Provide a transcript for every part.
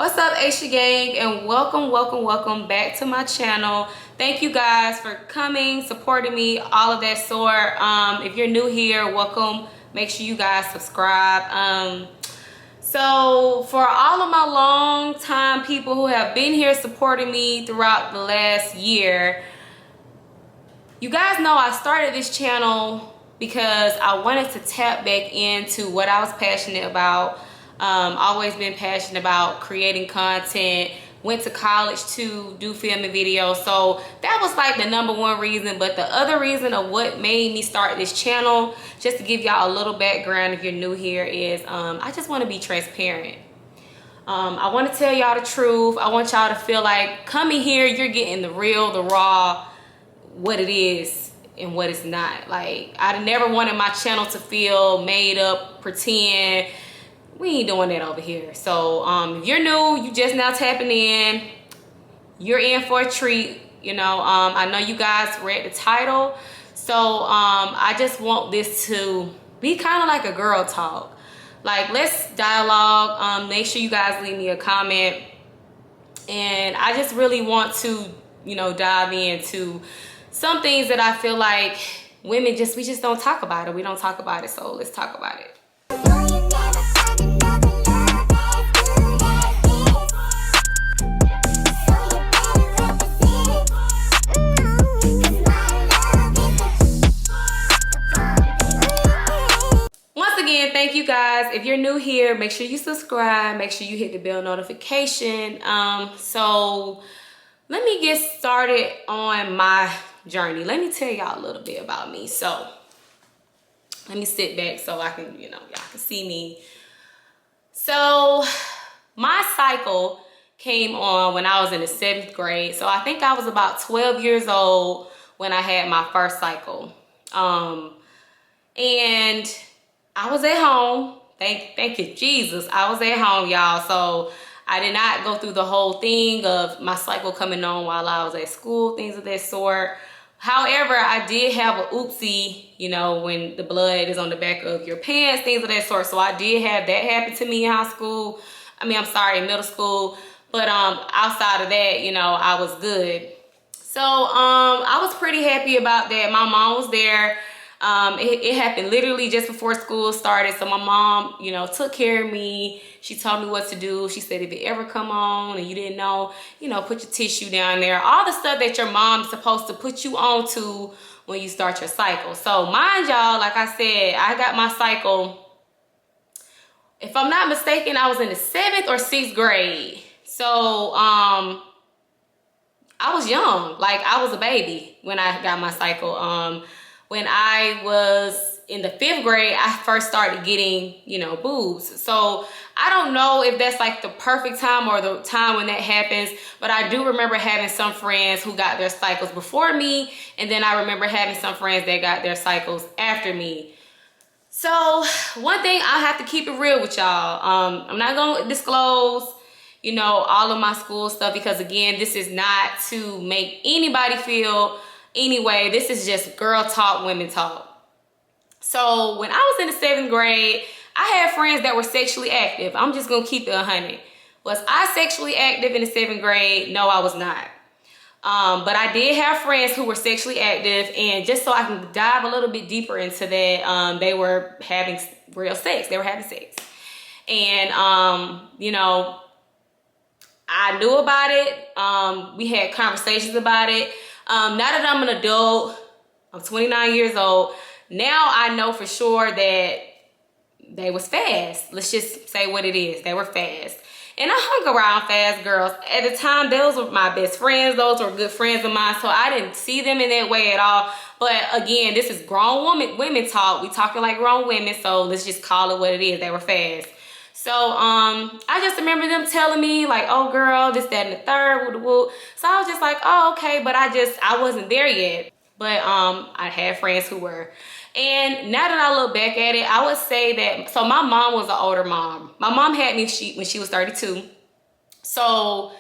What's up, Asha gang, and welcome back to my channel. Thank you guys for coming, supporting me, all of that sort. If you're new here, welcome. Make sure you guys subscribe. So for all of my long time people who have been here supporting me throughout the last year, you guys know I started this channel because I wanted to tap back into what I was passionate about. Always been passionate about creating content. Went to college to do film and video, so that was like the #1 reason. But the other reason of what made me start this channel, just to give y'all a little background if you're new here, is I just want to be transparent. I want to tell y'all the truth. I want y'all to feel like coming here, you're getting the real, the raw, what it is and what it's not. Like, I never wanted my channel to feel made up, pretend. We ain't doing that over here. So if you're new, you just now tapping in, you're in for a treat. You know, I know you guys read the title, so I just want this to be kind of like a girl talk. Like, let's dialogue. Make sure you guys leave me a comment, and I just really want to, you know, dive into some things that I feel like women we just don't talk about it. We don't talk about it, so let's talk about it. Thank you guys. If you're new here, make sure you subscribe, make sure you hit the bell notification. So let me get started on my journey. Let me tell y'all a little bit about me. So let me sit back so I can, you know, y'all can see me. So my cycle came on when I was in the 7th grade. So I think I was about 12 years old when I had my first cycle. And I was at home. Thank you, Jesus. I was at home, y'all. So I did not go through the whole thing of my cycle coming on while I was at school, things of that sort. However, I did have a oopsie, you know, when the blood is on the back of your pants, things of that sort. So I did have that happen to me in high school. I mean, I'm sorry, in middle school. But outside of that, you know, I was good. So I was pretty happy about that. My mom was there. It happened literally just before school started. So my mom, you know, took care of me. She told me what to do. She said, if it ever come on and you didn't know, you know, put your tissue down there. All the stuff that your mom's supposed to put you on to when you start your cycle. So mind y'all, like I said, I got my cycle, if I'm not mistaken, I was in the 7th or 6th grade. So, I was young. Like, I was a baby when I got my cycle. When I was in the 5th grade, I first started getting, you know, boobs. So I don't know if that's like the perfect time or the time when that happens, but I do remember having some friends who got their cycles before me, and then I remember having some friends that got their cycles after me. So one thing, I have to keep it real with y'all. I'm not gonna disclose, you know, all of my school stuff, because again, this is not to make anybody feel anyway. This is just girl talk, women talk. So when I was in the 7th grade, I had friends that were sexually active. I'm just gonna keep it 100. Was I sexually active in the 7th grade? No, I was not. But I did have friends who were sexually active, and just so I can dive a little bit deeper into that, they were having real sex. They were having sex. And, you know, I knew about it. We had conversations about it. Now that I'm an adult, I'm 29 years old, now I know for sure that they was fast. Let's just say what it is. They were fast. And I hung around fast girls. At the time, those were my best friends. Those were good friends of mine. So I didn't see them in that way at all. But again, this is grown women talk. We talking like grown women. So let's just call it what it is. They were fast. So I just remember them telling me like, oh girl, this, that, and the third, woo, woo. So I was just like, oh, okay, but I wasn't there yet. But I had friends who were. And now that I look back at it, I would say that, so my mom was an older mom. My mom had me when she was 32. So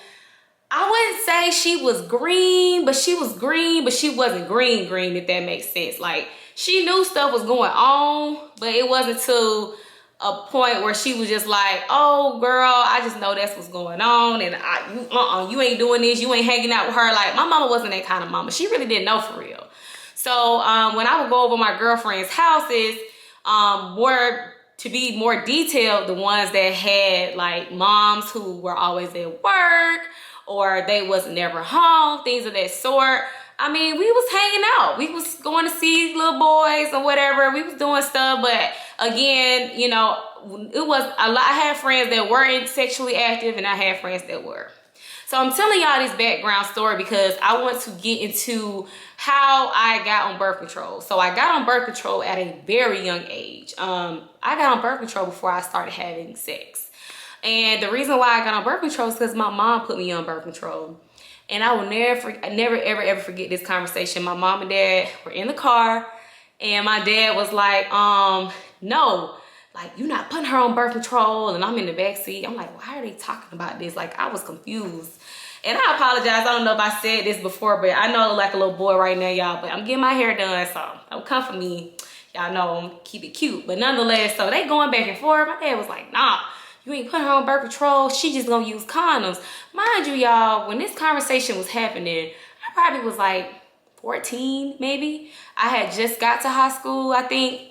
I wouldn't say she was green, but she was green, but she wasn't green, if that makes sense. Like, she knew stuff was going on, but it wasn't too a point where she was just like, oh girl, I just know that's what's going on, and you ain't doing this, you ain't hanging out with her. Like, my mama wasn't that kind of mama. She really didn't know for real. So when I would go over my girlfriend's houses, to be more detailed, the ones that had like moms who were always at work, or they was never home, things of that sort. I mean, we was hanging out. We was going to see little boys or whatever. We was doing stuff, but again, you know, it was a lot. I had friends that weren't sexually active, and I had friends that were. So I'm telling y'all this background story because I want to get into how I got on birth control. So I got on birth control at a very young age. I got on birth control before I started having sex. And the reason why I got on birth control is because my mom put me on birth control. And I will never, ever forget this conversation. My mom and dad were in the car, and my dad was like, no, like, you're not putting her on birth control. And I'm in the back seat. I'm like, why are they talking about this? Like, I was confused. And I apologize. I don't know if I said this before, but I know I look like a little boy right now, y'all. But I'm getting my hair done, so don't come for me. Y'all know I'm keep it cute. But nonetheless, so they going back and forth. My dad was like, nah, you ain't putting her on birth control. She just gonna use condoms. Mind you, y'all, when this conversation was happening, I probably was like 14, maybe. I had just got to high school, I think.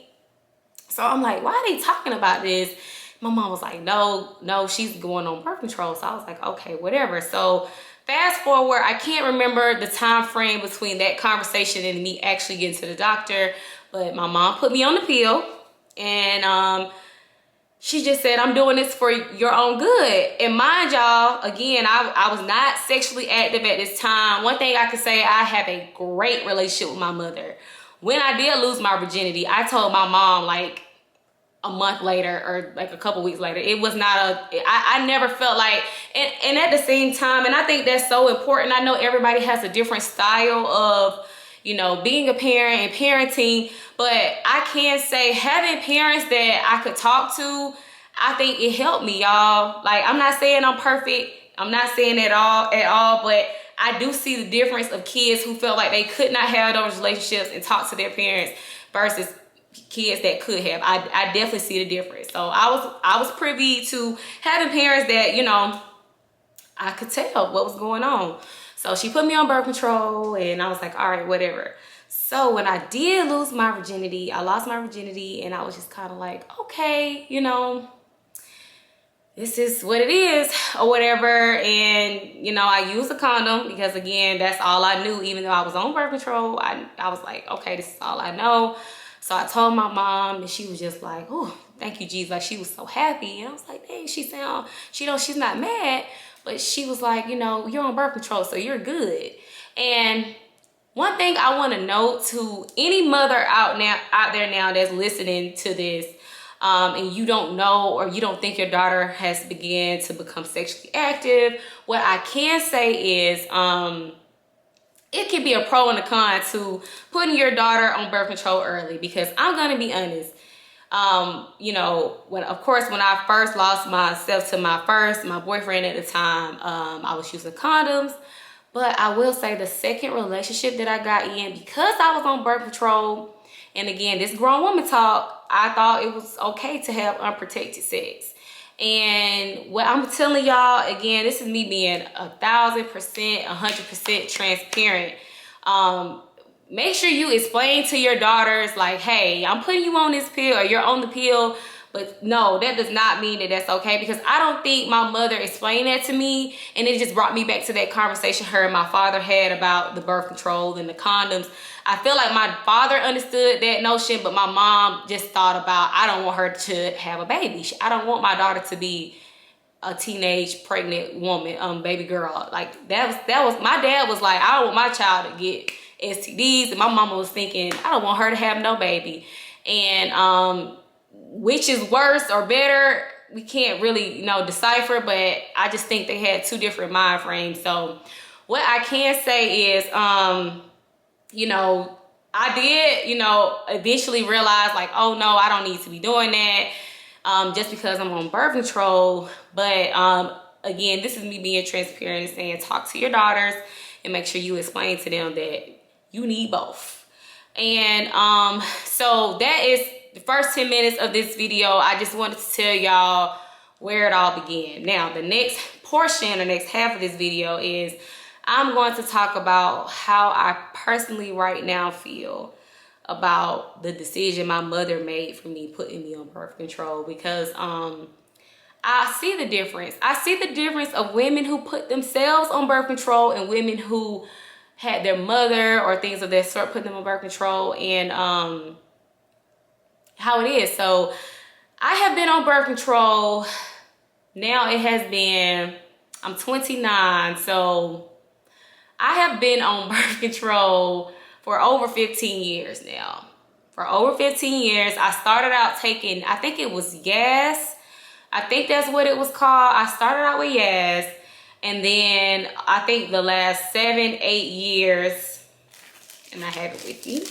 So I'm like, why are they talking about this? My mom was like, no, she's going on birth control. So I was like, okay, whatever. So fast forward, I can't remember the time frame between that conversation and me actually getting to the doctor, but my mom put me on the pill, and she just said, I'm doing this for your own good. And mind y'all, again, I was not sexually active at this time. One thing I could say, I have a great relationship with my mother. When I did lose my virginity, I told my mom like a month later or like a couple weeks later. It was not I never felt like, and at the same time, and I think that's so important. I know everybody has a different style of, you know, being a parent and parenting, but I can say having parents that I could talk to, I think it helped me, y'all. Like, I'm not saying I'm perfect. I'm not saying at all, but I do see the difference of kids who felt like they could not have those relationships and talk to their parents versus kids that could have. I definitely see the difference. So I was privy to having parents that, you know, I could tell what was going on. So she put me on birth control, and I was like, all right, whatever. So when I did lose my virginity, I lost my virginity, and I was just kind of like, okay, you know, this is what it is or whatever. And, you know, I used a condom because, again, that's all I knew. Even though I was on birth control, I was like, okay, this is all I know. So I told my mom, and she was just like, oh, thank you, Jesus. Like, she was so happy. And I was like, dang, she's not mad. But she was like, you know, you're on birth control, so you're good. And one thing I want to note to any mother out there now that's listening to this, and you don't know or you don't think your daughter has begun to become sexually active, what I can say is it can be a pro and a con to putting your daughter on birth control early, because I'm going to be honest. You know, when I first lost myself to my boyfriend at the time, I was using condoms. But I will say the second relationship that I got in, because I was on birth control, and again, this grown woman talk, I thought it was okay to have unprotected sex. And what I'm telling y'all, again, this is me being 1,000%, 100% transparent. Make sure you explain to your daughters, like, hey, I'm putting you on this pill, or you're on the pill. But no, that does not mean that that's okay, because I don't think my mother explained that to me. And it just brought me back to that conversation her and my father had about the birth control and the condoms. I feel like my father understood that notion, but my mom just thought about, I don't want her to have a baby. I don't want my daughter to be a teenage pregnant woman, baby girl. Like, that was my dad was like, I don't want my child to get STDs, and my mama was thinking, I don't want her to have no baby. And which is worse or better, we can't really, you know, decipher, but I just think they had two different mind frames. So what I can say is, you know, I did, you know, eventually realize, like, oh no, I don't need to be doing that just because I'm on birth control. But again, this is me being transparent and saying, talk to your daughters and make sure you explain to them that you need both. And so that is the first 10 minutes of this video, I just wanted to tell y'all where it all began. Now, the next portion, the next half of this video is I'm going to talk about how I personally right now feel about the decision my mother made for me putting me on birth control, because I see the difference. I see the difference of women who put themselves on birth control and women who had their mother or things of that sort put them on birth control, and how it is. So I have been on birth control. Now it has been, I'm 29, so I have been on birth control for over 15 years now. For over 15 years, I started out taking, I think it was Yas. I think that's what it was called. I started out with Yas, and then I think the last 7-8 years, and I have it with me,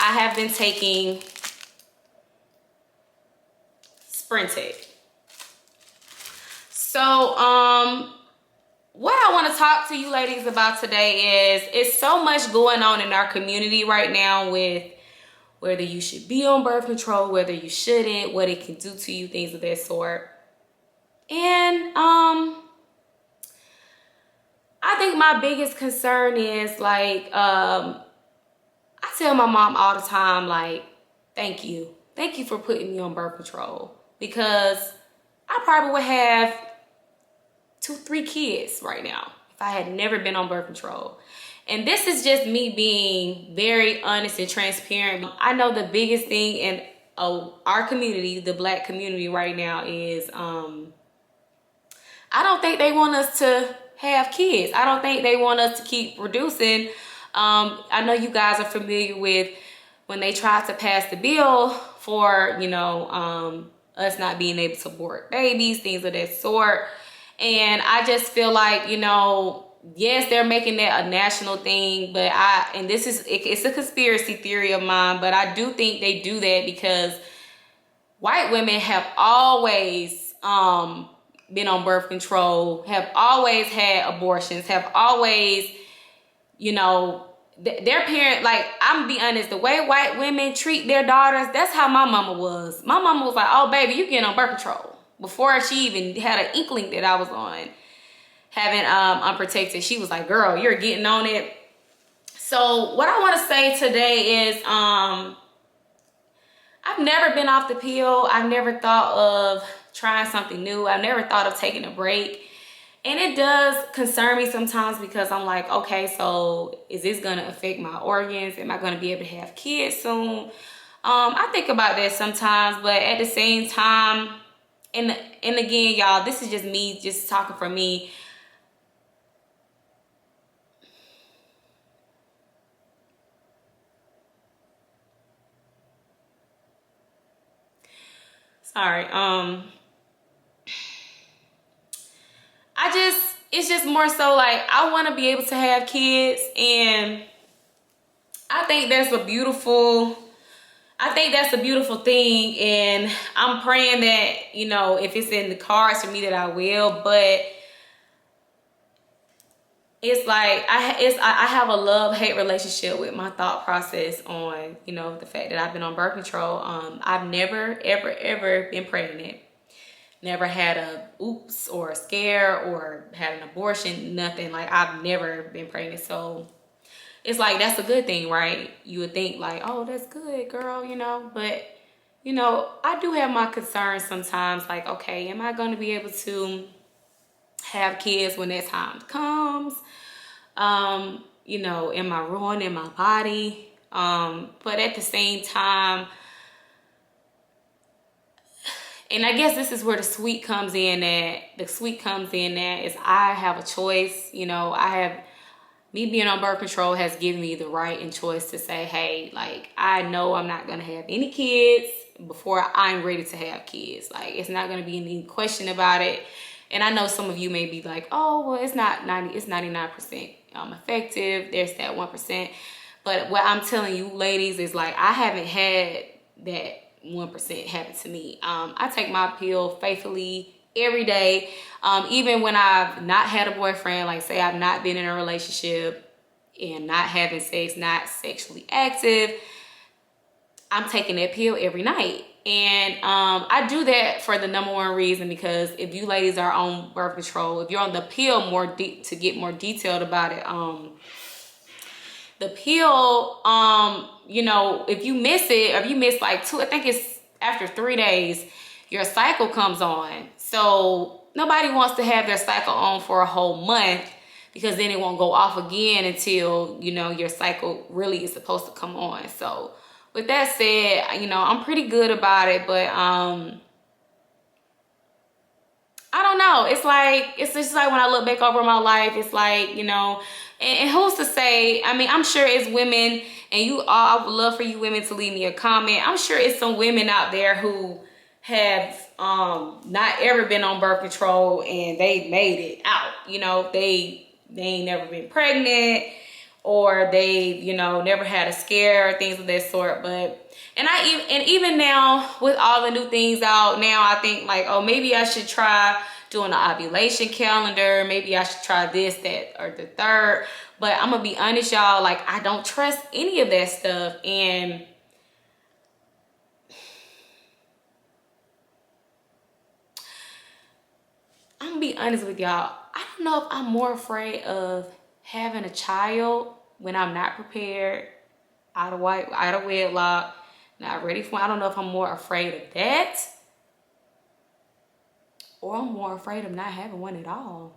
I have been taking Sprintec. So, what I want to talk to you ladies about today is, it's so much going on in our community right now with whether you should be on birth control, whether you shouldn't, what it can do to you, things of that sort. And I think my biggest concern is, like, I tell my mom all the time, like, thank you for putting me on birth control, because I probably would have 2-3 kids right now if I had never been on birth control. And this is just me being very honest and transparent. I know the biggest thing in our community, the Black community right now, is I don't think they want us to have kids. I don't think they want us to keep reducing. I know you guys are familiar with when they tried to pass the bill for, you know, us not being able to abort babies, things of that sort. And I just feel like, you know, yes, they're making that a national thing, but it's a conspiracy theory of mine, but I do think they do that because white women have always been on birth control, have always had abortions, have always, you know, their parent, like, I'm gonna be honest, the way white women treat their daughters, that's how my mama was. My mama was like, oh baby, you getting on birth control. Before she even had an inkling that I was on having unprotected, she was like, girl, you're getting on it. So what I want to say today is I've never been off the pill. I've never thought of trying something new. I've never thought of taking a break. And it does concern me sometimes, because I'm like, okay, so is this going to affect my organs? Am I going to be able to have kids soon? I think about that sometimes, but at the same time, and again, y'all, this is just me just talking for me. Sorry. It's just more so like, I want to be able to have kids, and I think that's a beautiful thing, and I'm praying that, you know, if it's in the cards for me, that I will. But it's like I have a love-hate relationship with my thought process on, you know, the fact that I've been on birth control. I've never ever been pregnant, never had a oops or a scare or had an abortion, nothing. Like, I've never been pregnant. So it's like, that's a good thing, right? You would think like, oh, that's good, girl, you know. But, you know, I do have my concerns sometimes, like, okay, am I going to be able to have kids when that time comes? You know, am I ruining my body? But at the same time, and I guess this is where the sweet comes in at. The sweet comes in at is I have a choice. You know, me being on birth control has given me the right and choice to say, hey, like, I know I'm not going to have any kids before I'm ready to have kids. Like, it's not going to be any question about it. And I know some of you may be like, oh, well, it's not 90, it's 99% effective. There's that 1%. But what I'm telling you ladies is, like, I haven't had that 1% happen to me. I take my pill faithfully every day. Even when I've not had a boyfriend, like, say I've not been in a relationship and not having sex, not sexually active, I'm taking that pill every night. And I do that for the number one reason, because if you ladies are on birth control, if you're on the pill to get more detailed about it, the pill, you know, if you miss it, or if you miss like I think it's after 3 days, your cycle comes on. So nobody wants to have their cycle on for a whole month, because then it won't go off again until, you know, your cycle really is supposed to come on. So with that said, you know, I'm pretty good about it, but I don't know. It's just like when I look back over my life, it's like, you know, and who's to say, I mean, I'm sure it's women, and you all, I would love for you women to leave me a comment. I'm sure it's some women out there who have not ever been on birth control and they made it out. You know, they ain't never been pregnant, or they, you know, never had a scare or things of that sort. But even now with all the new things out now, I think like, oh, maybe I should try doing an ovulation calendar. Maybe I should try this, that, or the third. But I'm gonna be honest, y'all, like, I don't trust any of that stuff. And I'm gonna be honest with y'all, I don't know if I'm more afraid of having a child when I'm not prepared, out of wedlock, not ready for it. I don't know if I'm more afraid of that, or I'm more afraid of not having one at all.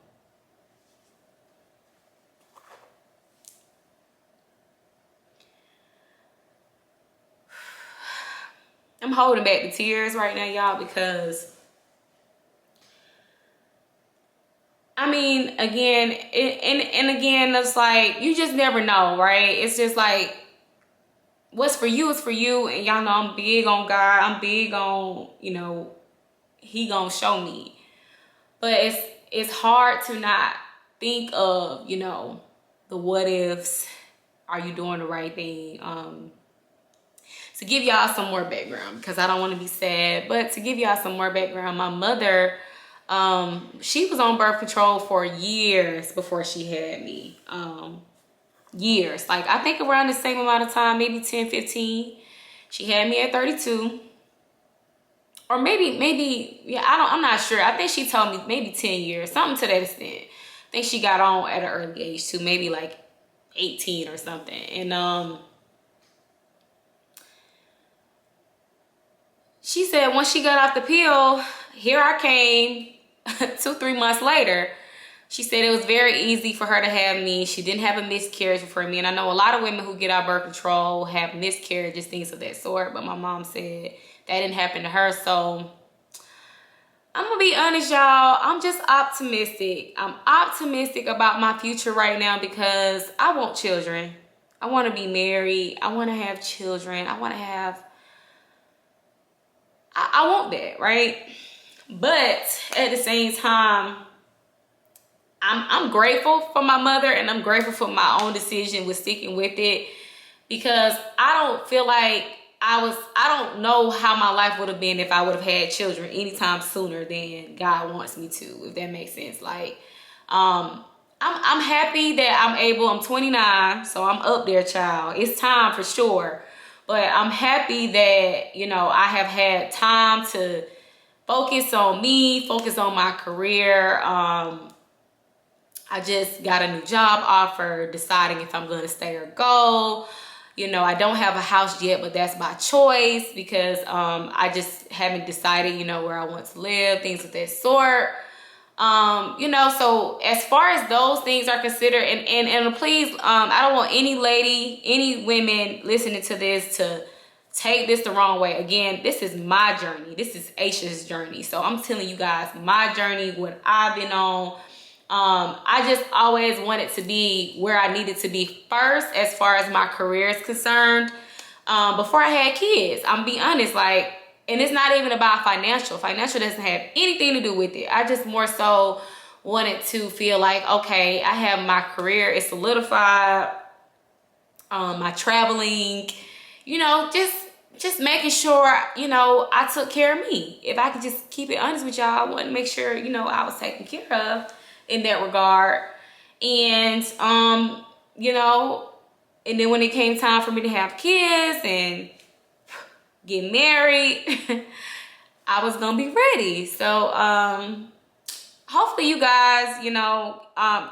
I'm holding back the tears right now, y'all, because I mean, again, and again, it's like, you just never know, right? It's just like, what's for you is for you. And y'all know I'm big on God. I'm big on, you know, he gonna show me. But it's hard to not think of, you know, the what ifs. Are you doing the right thing? To give y'all some more background, because I don't want to be sad, but to give y'all some more background, my mother, she was on birth control for years before she had me. Years, like I think around the same amount of time, maybe 10, 15. She had me at 32. Or maybe, yeah, I'm not sure. I think she told me maybe 10 years, something to that extent. I think she got on at an early age too, maybe like 18 or something. And she said once she got off the pill, here I came 2-3 months later. She said it was very easy for her to have me. She didn't have a miscarriage for me. And I know a lot of women who get out birth control have miscarriages, things of that sort. But my mom said that didn't happen to her. So I'm going to be honest, y'all. I'm just optimistic. I'm optimistic about my future right now, because I want children. I want to be married. I want to have children. I want to have... I want that, right? But at the same time, I'm grateful for my mother, and I'm grateful for my own decision with sticking with it, because I don't feel like I don't know how my life would have been if I would have had children anytime sooner than God wants me to, if that makes sense. Like, I'm happy that I'm 29, so I'm up there, child. It's time for sure. But I'm happy that, you know, I have had time to focus on me, focus on my career. I just got a new job offer, deciding if I'm going to stay or go. You know, I don't have a house yet, but that's by choice, because I just haven't decided, you know, where I want to live, things of that sort. You know, so as far as those things are considered, and please, I don't want any women listening to this to take this the wrong way. Again, this is my journey. This is Asha's journey. So I'm telling you guys my journey, what I've been on. I just always wanted to be where I needed to be first, as far as my career is concerned, before I had kids. I'm be honest, like, and it's not even about financial. Financial doesn't have anything to do with it. I just more so wanted to feel like, okay, I have my career, it's solidified, my traveling, you know, just making sure, you know, I took care of me. If I could just keep it honest with y'all, I wanted to make sure, you know, I was taken care of in that regard. And you know, and then when it came time for me to have kids, and get married, I was gonna be ready. So hopefully you guys, you know,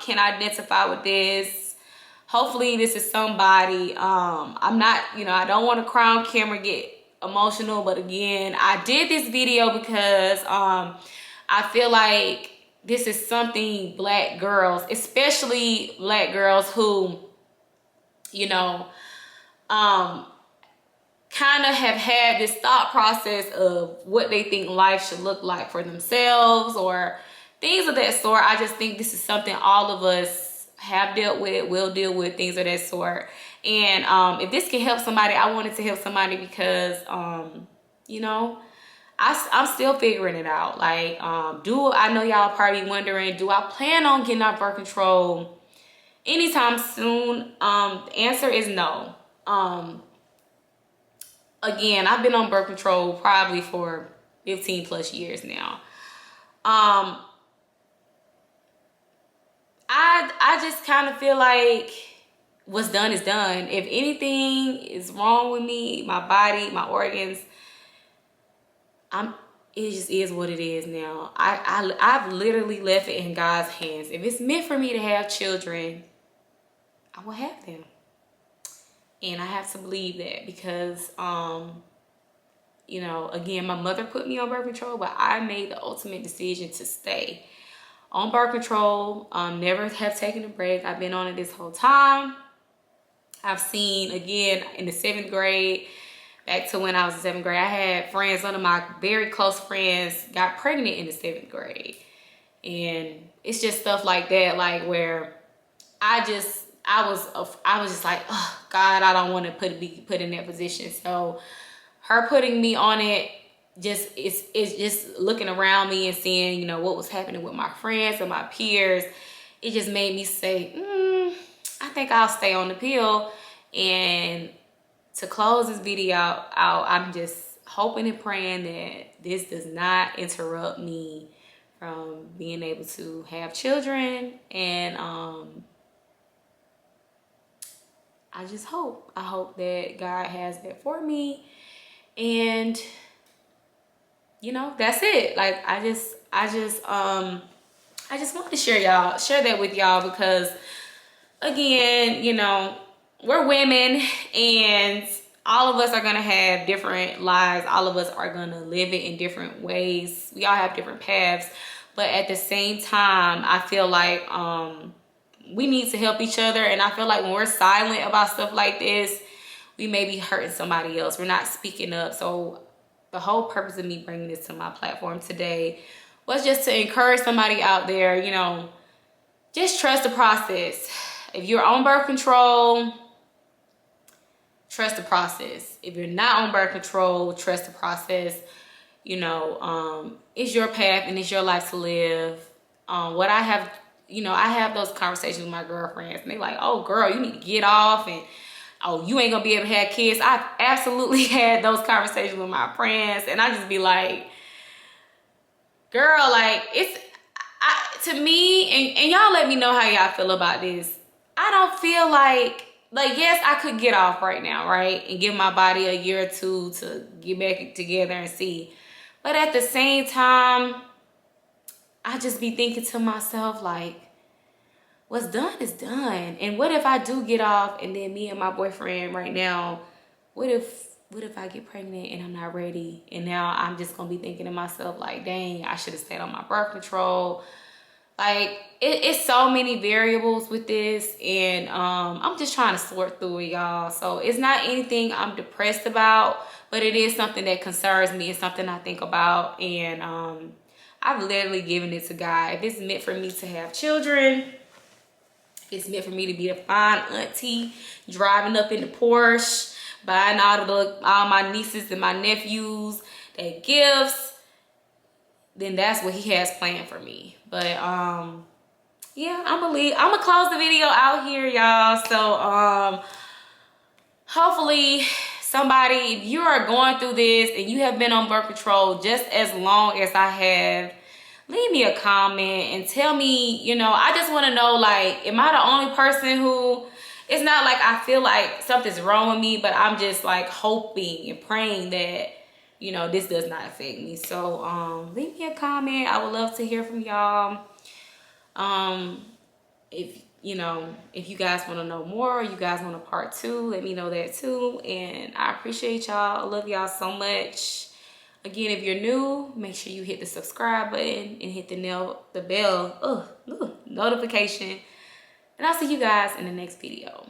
can identify with this. Hopefully this is somebody. I'm not, you know, I don't want to cry on camera, get emotional, but again, I did this video because I feel like this is something Black girls, especially Black girls who, you know, kind of have had this thought process of what they think life should look like for themselves or things of that sort. I just think this is something all of us have dealt with, will deal with, things of that sort. And if this can help somebody, I wanted to help somebody because, you know, I'm still figuring it out. Like, I know y'all probably wondering, do I plan on getting off birth control anytime soon? The answer is no. Again, I've been on birth control probably for 15 plus years now. I just kind of feel like what's done is done. If anything is wrong with me, my body, my organs, it just is what it is now. I've literally left it in God's hands. If it's meant for me to have children, I will have them. And I have to believe that because, you know, again, my mother put me on birth control, but I made the ultimate decision to stay on birth control. Never have taken a break. I've been on it this whole time. I've seen, again, in the 7th grade, back to when I was in 7th grade, I had friends, one of my very close friends got pregnant in the 7th grade. And it's just stuff like that, like where I was just like, oh God, I don't want to be put in that position. So her putting me on it, it's just looking around me and seeing, you know, what was happening with my friends and my peers. It just made me say, I think I'll stay on the pill. And to close this video out, I'm just hoping and praying that this does not interrupt me from being able to have children. And I hope that God has that for me. And you know, that's it. Like I just want to share that with y'all because again, you know, we're women and all of us are gonna have different lives. All of us are gonna live it in different ways. We all have different paths, but at the same time, I feel like we need to help each other. And I feel like when we're silent about stuff like this, we may be hurting somebody else. We're not speaking up. So the whole purpose of me bringing this to my platform today was just to encourage somebody out there, you know, just trust the process. If you're on birth control, trust the process. If you're not on birth control, trust the process. You know, it's your path and it's your life to live. What I have, you know, I have those conversations with my girlfriends and they're like, oh girl, you need to get off, and oh, you ain't gonna be able to have kids. I've absolutely had those conversations with my friends and I just be like, girl, like to me, and y'all let me know how y'all feel about this. I don't feel like yes, I could get off right now, right? And give my body a year or two to get back together and see. But at the same time, I just be thinking to myself, like, what's done is done. And what if I do get off and then me and my boyfriend right now, what if I get pregnant and I'm not ready? And now I'm just gonna be thinking to myself like, dang, I should have stayed on my birth control. Like, it's so many variables with this, and I'm just trying to sort through it, y'all. So it's not anything I'm depressed about, but it is something that concerns me. It's something I think about, and I've literally given it to God. If it's meant for me to have children, if it's meant for me to be a fine auntie, driving up in the Porsche, buying all my nieces and my nephews their gifts, then that's what he has planned for me. But yeah, I'm gonna close the video out here, y'all. So hopefully somebody, if you are going through this and you have been on birth control just as long as I have, leave me a comment and tell me, you know, I just want to know, like, am I the only person who it's not like I feel like something's wrong with me, but I'm just like hoping and praying that, you know, this does not affect me. So leave me a comment. I would love to hear from y'all. If you know, if you guys want to know more, or you guys want a part 2, let me know that too. And I appreciate y'all. I love y'all so much. Again, if you're new, make sure you hit the subscribe button and hit the bell notification. And I'll see you guys in the next video.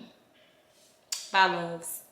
Bye, loves.